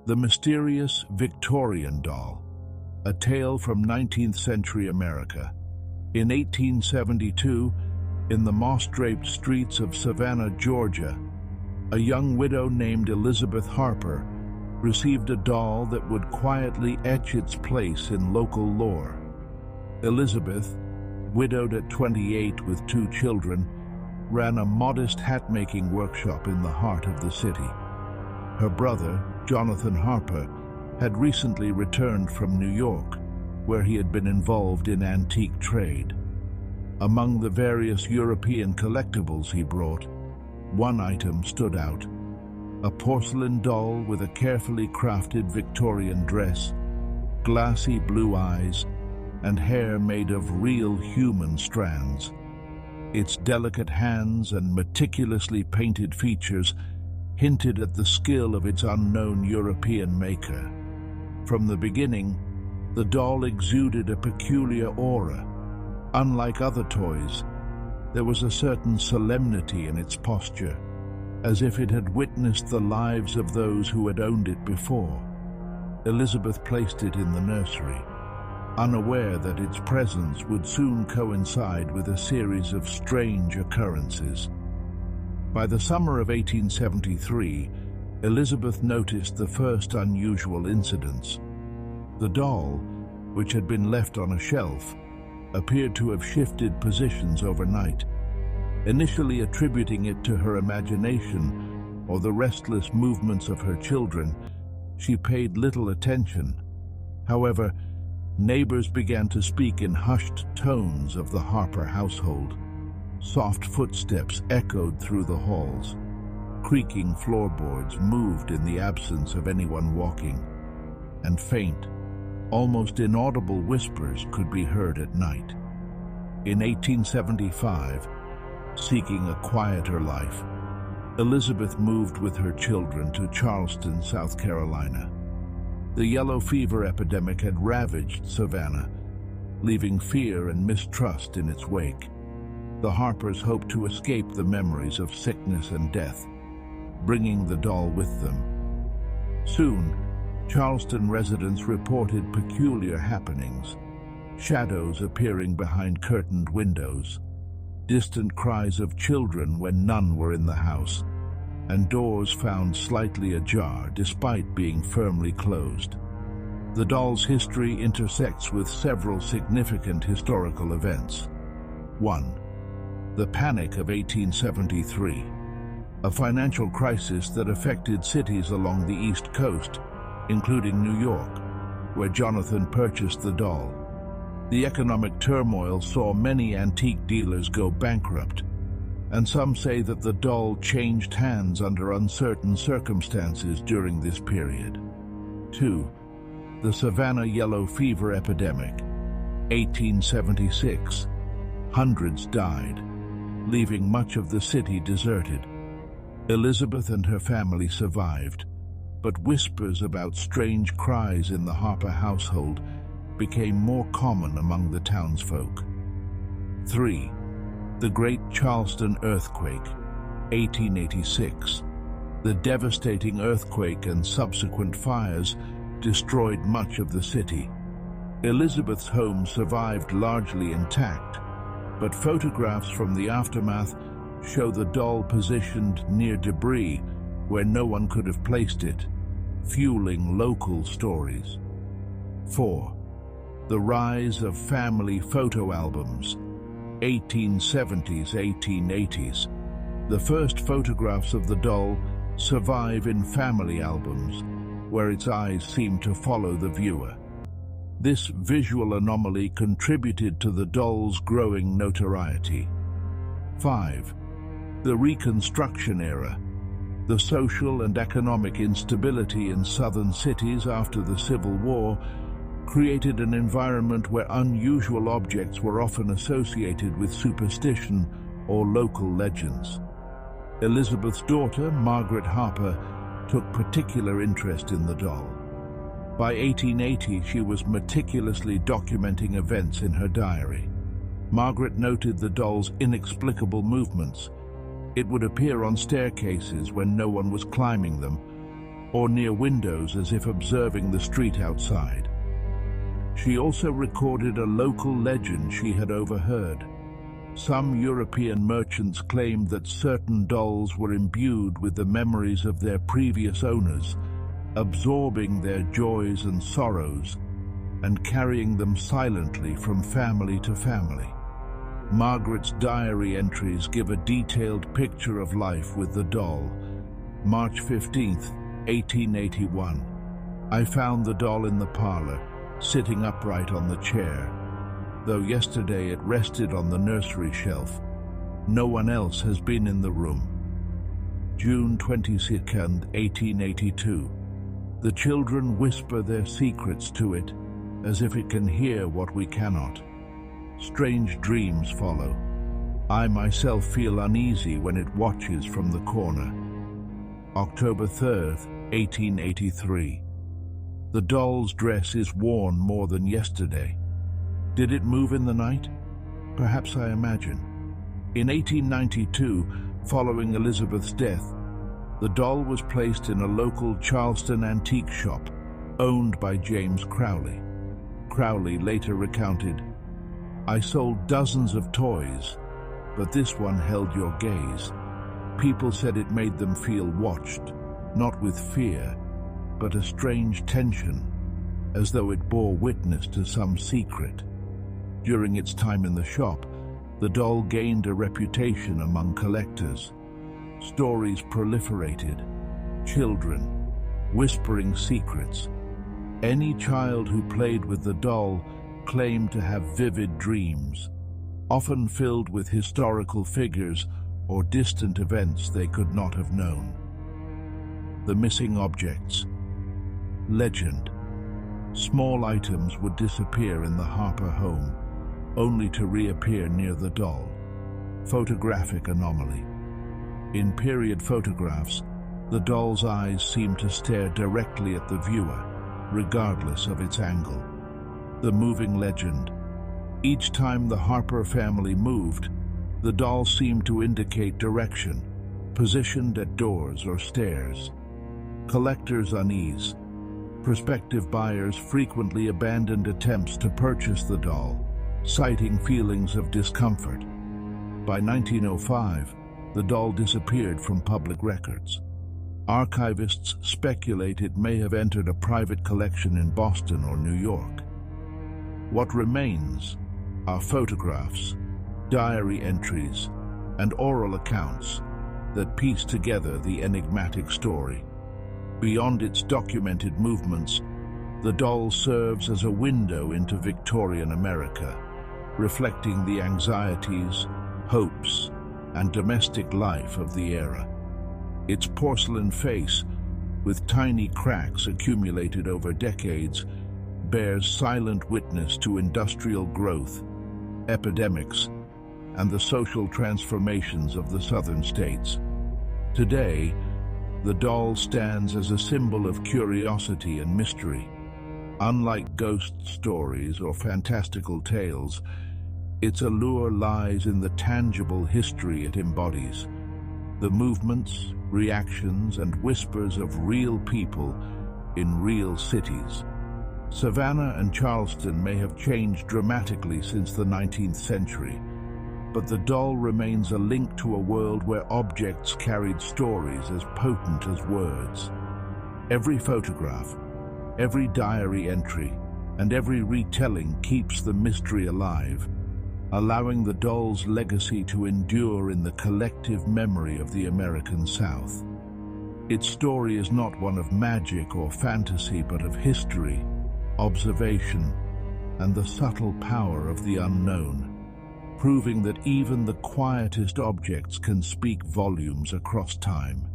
The mysterious Victorian doll, a tale from 19th century America. In 1872, in the moss-draped streets of Savannah, Georgia, a young widow named Elizabeth Harper received a doll that would quietly etch its place in local lore. Elizabeth, widowed at 28 with 2 children, ran a modest hat-making workshop in the heart of the city. Her brother, Jonathan Harper, had recently returned from New York, where he had been involved in antique trade. Among the various European collectibles he brought, one item stood out: a porcelain doll with a carefully crafted Victorian dress, glassy blue eyes, and hair made of real human strands. Its delicate hands and meticulously painted features hinted at the skill of its unknown European maker. From the beginning, the doll exuded a peculiar aura. Unlike other toys, there was a certain solemnity in its posture, as if it had witnessed the lives of those who had owned it before. Elizabeth placed it in the nursery, unaware that its presence would soon coincide with a series of strange occurrences. By the summer of 1873, Elizabeth noticed the first unusual incidents. The doll, which had been left on a shelf, appeared to have shifted positions overnight. Initially attributing it to her imagination or the restless movements of her children, she paid little attention. However, neighbors began to speak in hushed tones of the Harper household. Soft footsteps echoed through the halls. Creaking floorboards moved in the absence of anyone walking, and faint, almost inaudible whispers could be heard at night. In 1875, seeking a quieter life, Elizabeth moved with her children to Charleston, South Carolina. The yellow fever epidemic had ravaged Savannah, leaving fear and mistrust in its wake. The Harpers hoped to escape the memories of sickness and death, bringing the doll with them. Soon, Charleston residents reported peculiar happenings: shadows appearing behind curtained windows, distant cries of children when none were in the house, and doors found slightly ajar despite being firmly closed. The doll's history intersects with several significant historical events. 1. The Panic of 1873, a financial crisis that affected cities along the East Coast, including New York, where Jonathan purchased the doll. The economic turmoil saw many antique dealers go bankrupt, and some say that the doll changed hands under uncertain circumstances during this period. 2. The Savannah yellow fever epidemic, 1876. Hundreds died, leaving much of the city deserted. Elizabeth and her family survived, but whispers about strange cries in the Harper household became more common among the townsfolk. 3. The Great Charleston Earthquake, 1886. The devastating earthquake and subsequent fires destroyed much of the city. Elizabeth's home survived largely intact, but photographs from the aftermath show the doll positioned near debris where no one could have placed it, fueling local stories. 4. The rise of family photo albums, 1870s-1880s. The first photographs of the doll survive in family albums, where its eyes seem to follow the viewer. This visual anomaly contributed to the doll's growing notoriety. 5. The Reconstruction era. The social and economic instability in southern cities after the Civil War created an environment where unusual objects were often associated with superstition or local legends. Elizabeth's daughter, Margaret Harper, took particular interest in the doll. By 1880, she was meticulously documenting events in her diary. Margaret noted the doll's inexplicable movements. It would appear on staircases when no one was climbing them, or near windows as if observing the street outside. She also recorded a local legend she had overheard. Some European merchants claimed that certain dolls were imbued with the memories of their previous owners, absorbing their joys and sorrows and carrying them silently from family to family. Margaret's diary entries give a detailed picture of life with the doll. March 15th, 1881. I found the doll in the parlor, sitting upright on the chair. Though yesterday it rested on the nursery shelf, no one else has been in the room. June 22nd, 1882. The children whisper their secrets to it, as if it can hear what we cannot. Strange dreams follow. I myself feel uneasy when it watches from the corner. October 3rd, 1883. The doll's dress is worn more than yesterday. Did it move in the night? Perhaps I imagine. In 1892, following Elizabeth's death, the doll was placed in a local Charleston antique shop owned by James Crowley. Crowley later recounted, "I sold dozens of toys, but this one held your gaze. People said it made them feel watched, not with fear, but a strange tension, as though it bore witness to some secret." During its time in the shop, the doll gained a reputation among collectors. Stories proliferated. Children, whispering secrets. Any child who played with the doll claimed to have vivid dreams, often filled with historical figures or distant events they could not have known. The missing objects. Legend. Small items would disappear in the Harper home, only to reappear near the doll. Photographic anomaly. In period photographs, the doll's eyes seem to stare directly at the viewer, regardless of its angle. The moving legend. Each time the Harper family moved, the doll seemed to indicate direction, positioned at doors or stairs. Collectors' unease. Prospective buyers frequently abandoned attempts to purchase the doll, citing feelings of discomfort. By 1905, the doll disappeared from public records. Archivists speculate it may have entered a private collection in Boston or New York. What remains are photographs, diary entries, and oral accounts that piece together the enigmatic story. Beyond its documented movements, the doll serves as a window into Victorian America, reflecting the anxieties, hopes, and domestic life of the era. Its porcelain face, with tiny cracks accumulated over decades, bears silent witness to industrial growth, epidemics, and the social transformations of the southern states. Today, the doll stands as a symbol of curiosity and mystery. Unlike ghost stories or fantastical tales, its allure lies in the tangible history it embodies, the movements, reactions, and whispers of real people in real cities. Savannah and Charleston may have changed dramatically since the 19th century, but the doll remains a link to a world where objects carried stories as potent as words. Every photograph, every diary entry, and every retelling keeps the mystery alive, allowing the doll's legacy to endure in the collective memory of the American South. Its story is not one of magic or fantasy, but of history, observation, and the subtle power of the unknown, proving that even the quietest objects can speak volumes across time.